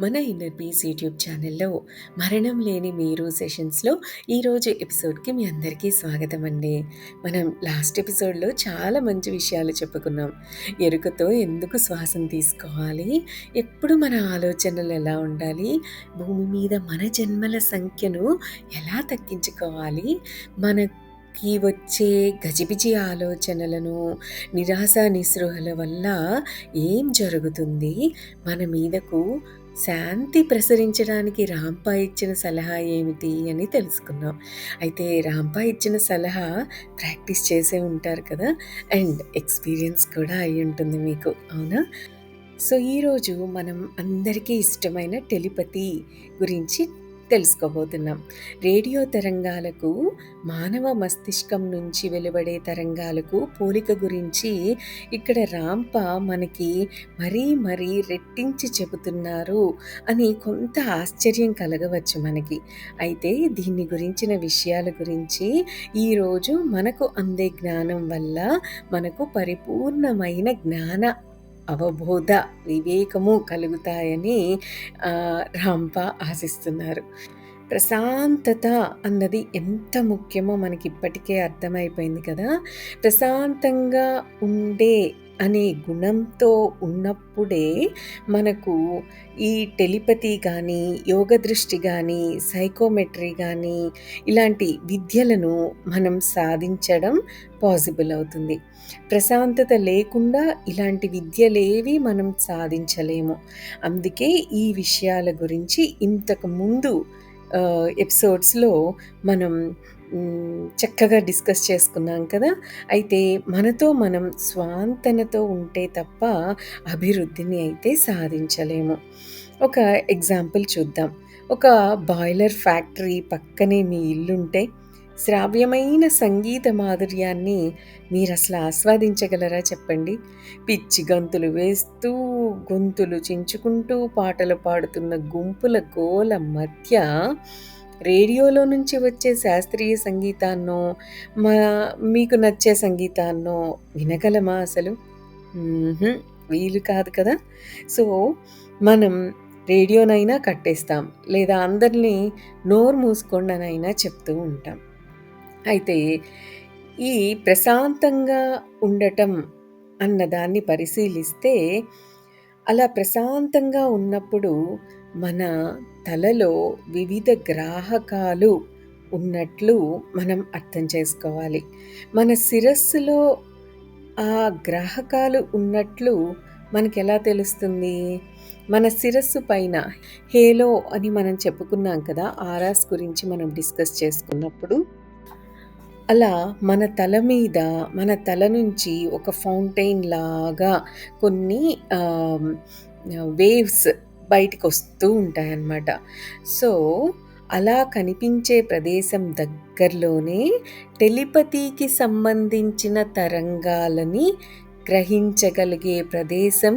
మన inner peace YouTube ఛానల్లో మరణం లేని మీరు సెషన్స్లో ఈరోజు ఎపిసోడ్కి మీ అందరికీ స్వాగతం అండి. మనం లాస్ట్ ఎపిసోడ్లో చాలా మంచి విషయాలు చెప్పుకున్నాం. ఎరుకతో ఎందుకు శ్వాసను తీసుకోవాలి, ఎప్పుడు మన ఆలోచనలు ఎలా ఉండాలి, భూమి మీద మన జన్మల సంఖ్యను ఎలా తగ్గించుకోవాలి, మనకి వచ్చే గజిబిజి ఆలోచనలను, నిరాశ నిస్పృహల వల్ల ఏం జరుగుతుంది, మన మీదకు శాంతి ప్రసరించడానికి రాంపా ఇచ్చిన సలహా ఏమిటి అని తెలుసుకున్నాం. అయితే రాంపా ఇచ్చిన సలహా ప్రాక్టీస్ చేసే ఉంటారు కదా, అండ్ ఎక్స్పీరియన్స్ కూడా అయి ఉంటుంది మీకు, అవునా? సో ఈరోజు మనం అందరికీ ఇష్టమైన టెలిపతి గురించి తెలుసుకోబోతున్నాం. రేడియో తరంగాలకు, మానవ మస్తిష్కం నుంచి వెలువడే తరంగాలకు పోలిక గురించి ఇక్కడ రాంప మనకి మరీ రెట్టించి చెబుతున్నారు అని కొంత ఆశ్చర్యం కలగవచ్చు మనకి. అయితే దీన్ని గురించిన విషయాల గురించి ఈరోజు మనకు అందే జ్ఞానం వల్ల మనకు పరిపూర్ణమైన జ్ఞాన అవబోధ వివేకము కలుగుతాయని రాంప ఆశిస్తున్నారు. ప్రశాంతత అన్నది ఎంత ముఖ్యమో మనకి ఇప్పటికే అర్థమైపోయింది కదా. ప్రశాంతంగా ఉండే అనే గుణంతో ఉన్నప్పుడే మనకు ఈ టెలిపతి కానీ, యోగ దృష్టి కానీ, సైకోమెట్రీ కానీ ఇలాంటి విద్యలను మనం సాధించడం పాసిబుల్ అవుతుంది. ప్రశాంతత లేకుండా ఇలాంటి విద్యలేవి మనం సాధించలేము. అందుకే ఈ విషయాల గురించి ఇంతకు ముందు ఎపిసోడ్స్లో మనం చక్కగా డిస్కస్ చేసుకున్నాం కదా. అయితే మనతో మనం స్వాంతనతో ఉంటే తప్ప అభివృద్ధిని అయితే సాధించలేము. ఒక ఎగ్జాంపుల్ చూద్దాం. ఒక బాయిలర్ ఫ్యాక్టరీ పక్కనే మీ ఇల్లుంటే శ్రావ్యమైన సంగీత మాధుర్యాన్ని మీరు అసలు ఆస్వాదించగలరా చెప్పండి? పిచ్చి గంతులు వేస్తూ, గొంతులు చించుకుంటూ పాటలు పాడుతున్న గుంపుల గోల మధ్య రేడియోలో నుంచి వచ్చే శాస్త్రీయ సంగీతాన్నో, మీకు నచ్చే సంగీతాన్నో వినగలమా అసలు? వీలు కాదు కదా. సో మనం రేడియోనైనా కట్టేస్తాం, లేదా అందరినీ నోరు మూసుకోండనైనా చెప్తూ ఉంటాం. అయితే ఈ ప్రశాంతంగా ఉండటం అన్నదాన్ని పరిశీలిస్తే, అలా ప్రశాంతంగా ఉన్నప్పుడు మన తలలో వివిధ గ్రాహకాలు ఉన్నట్లు మనం అర్థం చేసుకోవాలి. మన శిరస్సులో ఆ గ్రాహకాలు ఉన్నట్లు మనకెలా తెలుస్తుంది? మన శిరస్సు పైన హేలో అని మనం చెప్పుకున్నాం కదా, ఆరాస్ గురించి మనం డిస్కస్ చేసుకున్నప్పుడు. అలా మన తల మీద, మన తల నుంచి ఒక ఫౌంటైన్ లాగా కొన్ని వేవ్స్ బయటికి వస్తూ ఉంటాయన్నమాట. సో అలా కనిపించే ప్రదేశం దగ్గరలోనే టెలిపతికి సంబంధించిన తరంగాలని గ్రహించగలిగే ప్రదేశం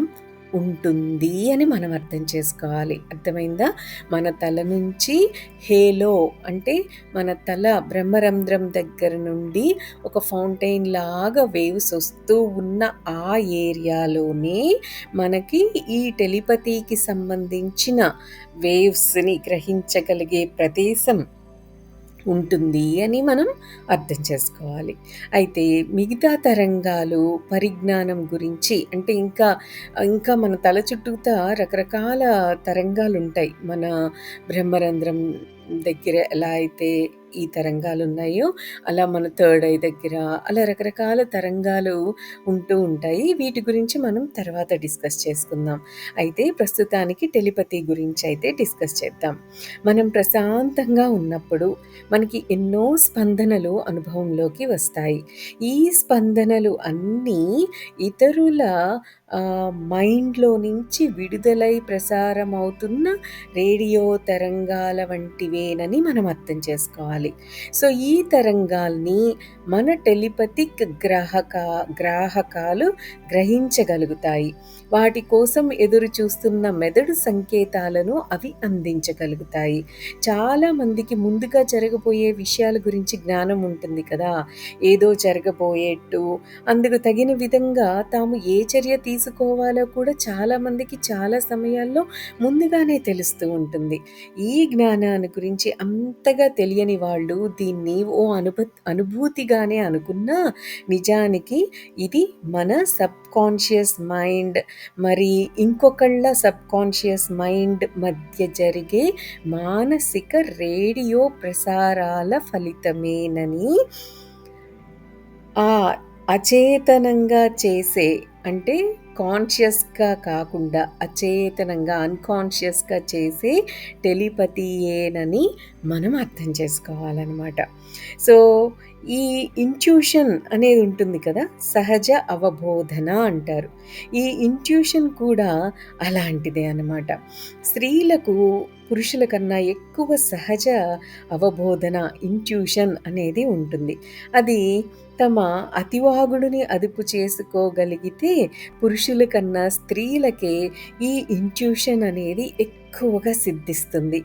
ఉంటుంది అని మనం అర్థం చేసుకోవాలి. అర్థమైందా? మన తల నుంచి హేలో అంటే మన తల బ్రహ్మరంధ్రం దగ్గర నుండి ఒక ఫౌంటైన్ లాగా వేవ్స్ వస్తూ ఉన్న ఆ ఏరియాలోనే మనకి ఈ టెలిపతికి సంబంధించిన వేవ్స్ని గ్రహించగలిగే ప్రదేశం ఉంటుంది అని మనం అర్థం చేసుకోవాలి. అయితే మిగతా తరంగాలు, పరిజ్ఞానం గురించి అంటే ఇంకా మన తల చుట్టూతా రకరకాల తరంగాలు ఉంటాయి. మన బ్రహ్మరంధ్రం దగ్గర ఎలా అయితే ఈ తరంగాలు ఉన్నాయో, అలా మన థర్డ్ ఐ దగ్గర అలా రకరకాల తరంగాలు ఉంటూ ఉంటాయి. వీటి గురించి మనం తర్వాత డిస్కస్ చేసుకుందాం. అయితే ప్రస్తుతానికి టెలిపతి గురించి అయితే డిస్కస్ చేద్దాం. మనం ప్రశాంతంగా ఉన్నప్పుడు మనకి ఎన్నో స్పందనలు అనుభవంలోకి వస్తాయి. ఈ స్పందనలు అన్నీ ఇతరుల మైండ్లో నుంచి విడుదలై ప్రసారం అవుతున్న రేడియో తరంగాల వంటివేనని మనం అర్థం చేసుకోవాలి. సో ఈ తరంగాల్ని మన టెలిపతిక్ గ్రాహకాలు గ్రహించగలుగుతాయి. వాటి కోసం ఎదురు చూస్తున్న మెదడు సంకేతాలను అవి అందించగలుగుతాయి. చాలామందికి ముందుగా జరగబోయే విషయాల గురించి జ్ఞానం ఉంటుంది కదా. ఏదో జరగబోయేట్టు, అందుకు తగిన విధంగా తాము ఏ చర్య తీసుకోవాలో కూడా చాలామందికి చాలా సమయాల్లో ముందుగానే తెలుస్తూ ఉంటుంది. ఈ జ్ఞానాన్ని గురించి అంతగా తెలియని వాళ్ళు దీన్ని ఓ అనుభూతిగానే అనుకున్నా, నిజానికి ఇది మన సబ్‌కాన్షియస్ మైండ్ మరి ఇంకొకళ్ళ సబ్‌కాన్షియస్ మైండ్ మధ్య జరిగే మానసిక రేడియో ప్రసారాల ఫలితమేనని ఆ అచేతనంగా చేసే అంటే కాన్షియస్‌గా కాకుండా అచేతనంగా అన్‌కాన్షియస్‌గా చేసే టెలిపతియేనని మనం అర్థం చేసుకోవాలనమాట. సో, ఈ ఇంట్యూషన్ అనేది ఉంటుంది కదా! సహజ అవబోధన అంటారు. ఈ ఇంట్యూషన్ కూడా అలాంటిదే అనమాట. స్త్రీలకు పురుషుల కన్నా ఎక్కువ సహజ అవబోధన ఇంట్యూషన్ అనేది ఉంటుంది. అది తమ అతివాగుడుని అదుపు చేసుకోగలిగితే పురుషుల కన్నా స్త్రీలకే ఈ ఇంట్యూషన్ అనేది ఎక్కువగా సిద్ధిస్తుంది.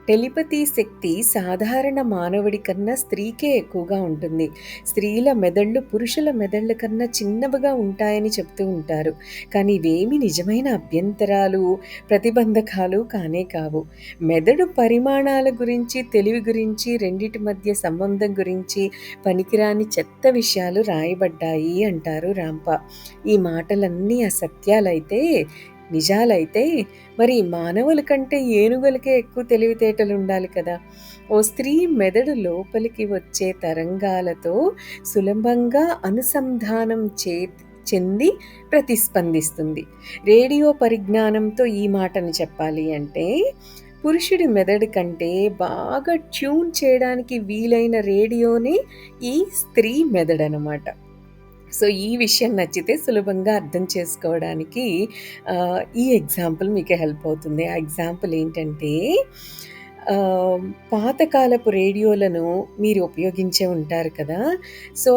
టెలిపతి శక్తి సాధారణ మానవుడి కన్నా స్త్రీకే ఎక్కువగా ఉంటుంది. స్త్రీల మెదళ్ళు పురుషుల మెదళ్ళ కన్నా చిన్నవిగా ఉంటాయని చెప్తూ ఉంటారు. కానీ ఇవేమి నిజమైన అభ్యంతరాలు, ప్రతిబంధకాలు కానే కావు. మెదడు పరిమాణాల గురించి, తెలివి గురించి, రెండిటి మధ్య సంబంధం గురించి పనికిరాని చెత్త విషయాలు రాయబడ్డాయి అంటారు రాంప. ఈ మాటలన్నీ అసత్యాలైతే నిజాలైతే మరి మానవుల కంటే ఏనుగులకే ఎక్కువ తెలివితేటలుండాలి కదా! ఓ స్త్రీ మెదడు లోపలికి వచ్చే తరంగాలతో సులభంగా అనుసంధానం చెంది ప్రతిస్పందిస్తుంది. రేడియో పరిజ్ఞానంతో ఈ మాటను చెప్పాలి అంటే, పురుషుడి మెదడు కంటే బాగా ట్యూన్ చేయడానికి వీలైన రేడియోనే ఈ స్త్రీ మెదడనమాట. సో, ఈ విషయం నచ్చితే సులభంగా అర్థం చేసుకోవడానికి ఈ ఎగ్జాంపుల్ మీకు హెల్ప్ అవుతుంది. ఆ ఎగ్జాంపుల్ ఏంటంటే పాతకాలపు రేడియోలను మీరు ఉపయోగించే ఉంటారు కదా! సో,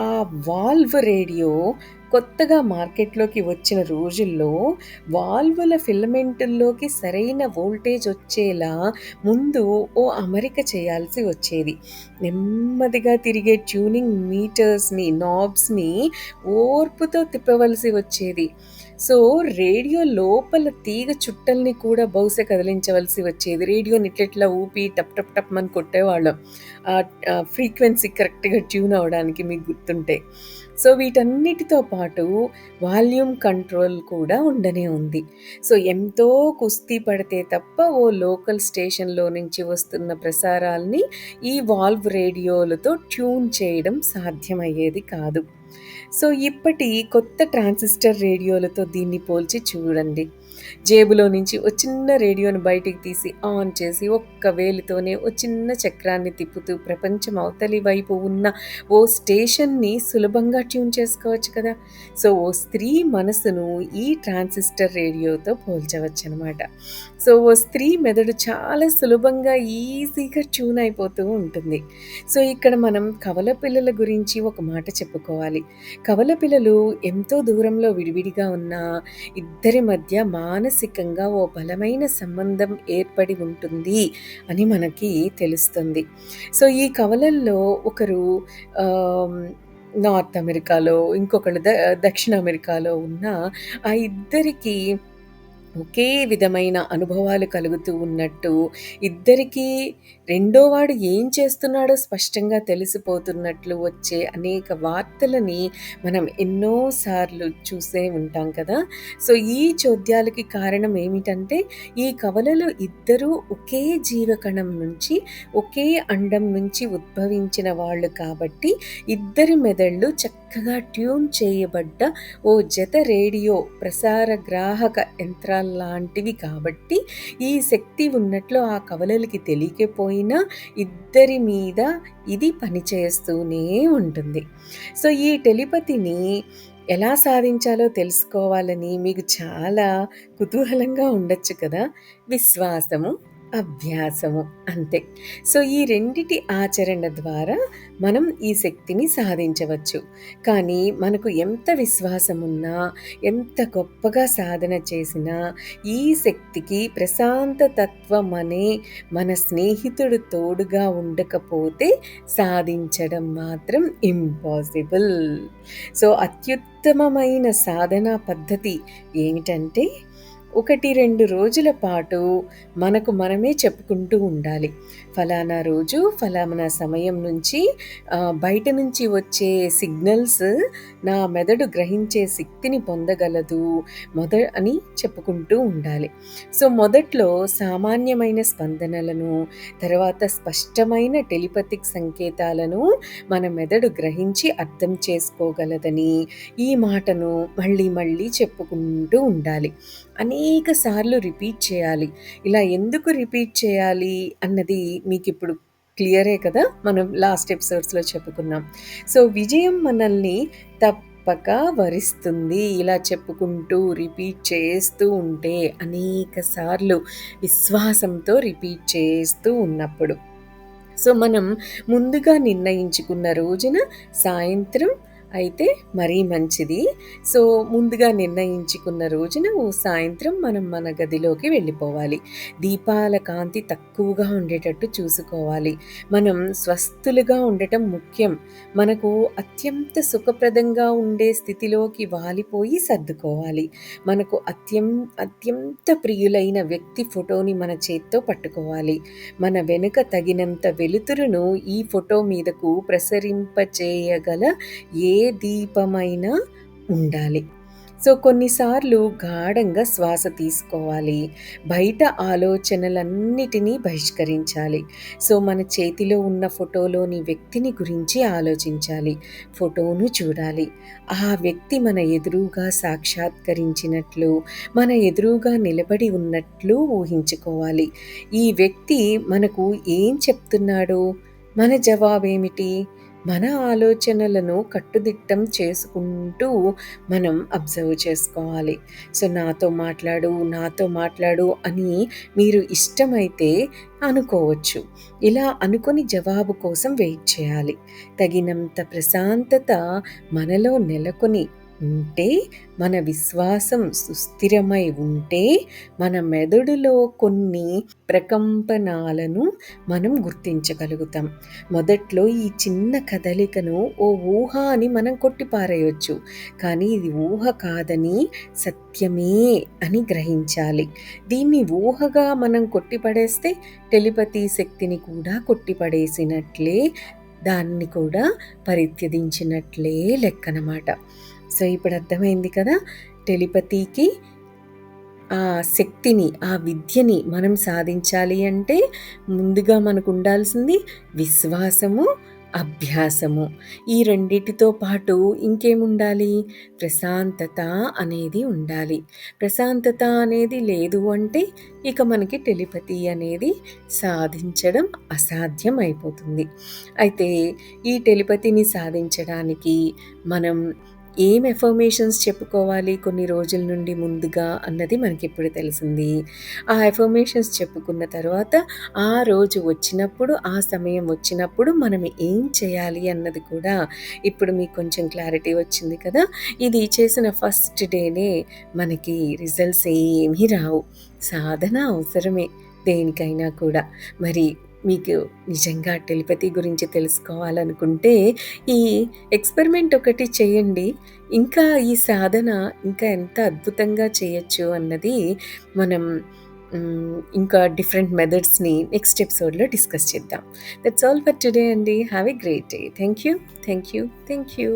ఆ వాల్వ్ రేడియో కొత్తగా మార్కెట్‌లోకి వచ్చిన రోజుల్లో వాల్వుల ఫిలమెంటుల్లోకి సరైన వోల్టేజ్ వచ్చేలా ముందు ఓ అమరిక చేయాల్సి వచ్చేది. నెమ్మదిగా తిరిగే ట్యూనింగ్ మీటర్స్‌ని, నాబ్స్‌ని ఓర్పుతో తిప్పవలసి వచ్చేది. సో, రేడియో లోపల తీగ చుట్టల్ని కూడా బహుశా కదిలించవలసి వచ్చేది. రేడియోని ఇట్లిట్లా ఊపి టప్ టప్ టప్‌మని కొట్టేవాళ్ళం. ఫ్రీక్వెన్సీ కరెక్ట్‌గా ట్యూన్ అవ్వడానికి మీకు గుర్తుంటే. సో, వీటన్నిటితో పాటు వాల్యూమ్ కంట్రోల్ కూడా ఉండనే ఉంది. సో, ఎంతో కుస్తీ పడితే తప్ప ఓ లోకల్ స్టేషన్‌లో నుంచి వస్తున్న ప్రసారాల్ని ఈ వాల్వ్ రేడియోలతో ట్యూన్ చేయడం సాధ్యమయ్యేది కాదు. సో, ఇప్పటి కొత్త ట్రాన్సిస్టర్ రేడియోలతో దీన్ని పోల్చి చూడండి. జేబులో నుంచి ఓ చిన్న రేడియోని బయటికి తీసి ఆన్ చేసి ఒక్క వేలితోనే ఓ చిన్న చక్రాన్ని తిప్పుతూ ప్రపంచం అవతలి వైపు ఉన్న ఓ స్టేషన్‌ని సులభంగా ట్యూన్ చేసుకోవచ్చు కదా! సో, ఓ స్త్రీ మనసును ఈ ట్రాన్సిస్టర్ రేడియోతో పోల్చవచ్చనమాట. సో, ఓ స్త్రీ మెదడు చాలా సులభంగా ఈజీగా ట్యూన్ అయిపోతూ ఉంటుంది. సో, ఇక్కడ మనం కవల పిల్లల గురించి ఒక మాట చెప్పుకోవాలి. కవల పిల్లలు ఎంతో దూరంలో విడివిడిగా ఉన్నా ఇద్దరి మధ్య మానసికంగా ఓ బలమైన సంబంధం ఏర్పడి ఉంటుంది అని మనకి తెలుస్తుంది. సో, ఈ కవలల్లో ఒకరు ఆహ్, నార్త్ అమెరికాలో, ఇంకొకళ్ళు దక్షిణ అమెరికాలో ఉన్న ఆ ఇద్దరికీ ఒకే విధమైన అనుభవాలు కలుగుతూ ఉన్నట్టు, ఇద్దరికీ రెండోవాడు ఏం చేస్తున్నాడో స్పష్టంగా తెలిసిపోతున్నట్లు వచ్చే అనేక వార్తలని మనం ఎన్నో సార్లు చూసే ఉంటాం కదా! సో, ఈ చోద్యాలకి కారణం ఏమిటంటే, ఈ కవలలు ఇద్దరూ ఒకే జీవకణం నుంచి, ఒకే అండం నుంచి ఉద్భవించిన వాళ్ళు కాబట్టి, ఇద్దరి మెదళ్ళు చక్కగా ట్యూన్ చేయబడ్డ ఓ జత రేడియో ప్రసార గ్రాహక యంత్రాల్లాంటివి కాబట్టి, ఈ శక్తి ఉన్నట్లు ఆ కవలలకి తెలియకపోయినా ఇద్దరి మీద ఇది పనిచేస్తూనే ఉంటుంది. సో, ఈ టెలిపతిని ఎలా సాధించాలో తెలుసుకోవాలని మీకు చాలా కుతూహలంగా ఉండొచ్చు కదా! విశ్వాసము, అభ్యాసము. అంతే. సో, ఈ రెండిటి ఆచరణ ద్వారా మనం ఈ శక్తిని సాధించవచ్చు. కానీ మనకు ఎంత విశ్వాసమున్నా, ఎంత గొప్పగా సాధన చేసినా, ఈ శక్తికి ప్రశాంత తత్వం అనే మన స్నేహితుడు తోడుగా ఉండకపోతే సాధించడం మాత్రం ఇంపాసిబుల్. సో, అత్యుత్తమమైన సాధనా పద్ధతి ఏమిటంటే 1, 2 రోజుల పాటు మనకు మనమే చెప్పుకుంటూ ఉండాలి. ఫలానా రోజు, ఫలానా సమయం నుంచి బయట నుంచి వచ్చే సిగ్నల్స్ నా మెదడు గ్రహించే శక్తిని పొందగలదు అని చెప్పుకుంటూ ఉండాలి. సో, మొదట్లో సామాన్యమైన స్పందనలను, తర్వాత స్పష్టమైన టెలిపతిక్ సంకేతాలను మన మెదడు గ్రహించి అర్థం చేసుకోగలదని ఈ మాటను మళ్ళీ మళ్ళీ చెప్పుకుంటూ ఉండాలి. అనేక సార్లు రిపీట్ చేయాలి. ఇలా ఎందుకు రిపీట్ చేయాలి అన్నది మీకిప్పుడు క్లియరే కదా! మనం లాస్ట్ ఎపిసోడ్స్‌లో చెప్పుకున్నాం. సో, విజయం మనల్ని తప్పక వరిస్తుంది. ఇలా చెప్పుకుంటూ రిపీట్ చేస్తూ ఉంటే అనేక సార్లు విశ్వాసంతో రిపీట్ చేస్తూ ఉన్నప్పుడు. సో, మనం ముందుగా నిర్ణయించుకున్న రోజున సాయంత్రం అయితే మరీ మంచిది. సో, ముందుగా నిర్ణయించుకున్న రోజున సాయంత్రం మనం మన గదిలోకి వెళ్ళిపోవాలి. దీపాల కాంతి తక్కువగా ఉండేటట్టు చూసుకోవాలి. మనం స్వస్థులుగా ఉండటం ముఖ్యం. మనకు అత్యంత సుఖప్రదంగా ఉండే స్థితిలోకి వాలిపోయి సర్దుకోవాలి. మనకు అత్యంత ప్రియులైన వ్యక్తి ఫోటోని మన చేత్తో పట్టుకోవాలి. మన వెనుక తగినంత వెలుతురును ఈ ఫోటో మీదకు ప్రసరింపచేయగల ఏ దీపమైనా ఉండాలి. సో, కొన్నిసార్లు గాఢంగా శ్వాస తీసుకోవాలి. బయట ఆలోచనలన్నిటినీ బహిష్కరించాలి. సో, మన చేతిలో ఉన్న ఫోటోలోని వ్యక్తిని గురించి ఆలోచించాలి. ఫోటోను చూడాలి. ఆ వ్యక్తి మన ఎదురుగా సాక్షాత్కరించినట్లు, మన ఎదురుగా నిలబడి ఉన్నట్లు ఊహించుకోవాలి. ఈ వ్యక్తి మనకు ఏం చెప్తున్నాడు? మన జవాబేమిటి? మన ఆలోచనలను కట్టుదిట్టం చేసుకుంటూ మనం అబ్జర్వ్ చేసుకోవాలి. సో, నాతో మాట్లాడు అని మీరు ఇష్టమైతే అనుకోవచ్చు. ఇలా అనుకొని జవాబు కోసం వెయిట్ చేయాలి. తగినంత ప్రశాంతత మనలో నెలకొని ఉంటే, మన విశ్వాసం సుస్థిరమై ఉంటే, మన మెదడులో కొన్ని ప్రకంపనాలను మనం గుర్తించగలుగుతాం. మొదట్లో ఈ చిన్న కదలికను ఓ ఊహ అని మనం కొట్టిపారేయొచ్చు. కానీ ఇది ఊహ కాదని, సత్యమే అని గ్రహించాలి. దీన్ని ఊహగా మనం కొట్టిపడేస్తే టెలిపతి శక్తిని కూడా కొట్టిపడేసినట్లే, దాన్ని కూడా పరిత్యజించినట్లే లెక్కనమాట. సో, ఇప్పుడు అర్థమైంది కదా! టెలిపతికి ఆ శక్తిని, ఆ విద్యని మనం సాధించాలి అంటే ముందుగా మనకు ఉండాల్సింది విశ్వాసము, అభ్యాసము. ఈ రెండిటితో పాటు ఇంకేముండాలి? ప్రశాంతత అనేది ఉండాలి. ప్రశాంతత అనేది లేదు అంటే ఇక మనకి టెలిపతి అనేది సాధించడం అసాధ్యం అయిపోతుంది. అయితే ఈ టెలిపతిని సాధించడానికి మనం ఏం ఎఫర్మేషన్స్ చెప్పుకోవాలి కొన్ని రోజుల నుండి ముందుగా అన్నది మనకిప్పుడు తెలిసింది. ఆ ఎఫర్మేషన్స్ చెప్పుకున్న తర్వాత ఆ రోజు వచ్చినప్పుడు, ఆ సమయం వచ్చినప్పుడు మనం ఏం చేయాలి అన్నది కూడా ఇప్పుడు మీకు కొంచెం క్లారిటీ వచ్చింది కదా! ఇది చేసిన ఫస్ట్ డేనే మనకి రిజల్ట్స్ ఏమీ రావు. సాధన అవసరమే దేనికైనా కూడా. మరి మీకు నిజంగా టెలిపతి గురించి తెలుసుకోవాలనుకుంటే ఈ ఎక్స్పెరిమెంట్ ఒకటి చేయండి. ఇంకా ఈ సాధన ఇంకా ఎంత అద్భుతంగా చేయొచ్చు అన్నది మనం ఇంకా డిఫరెంట్ మెథడ్స్‌ని నెక్స్ట్ ఎపిసోడ్‌లో డిస్కస్ చేద్దాం. దట్స్ ఆల్ ఫర్ టుడే అండి. Have a great day. Thank you. Thank you. Thank you.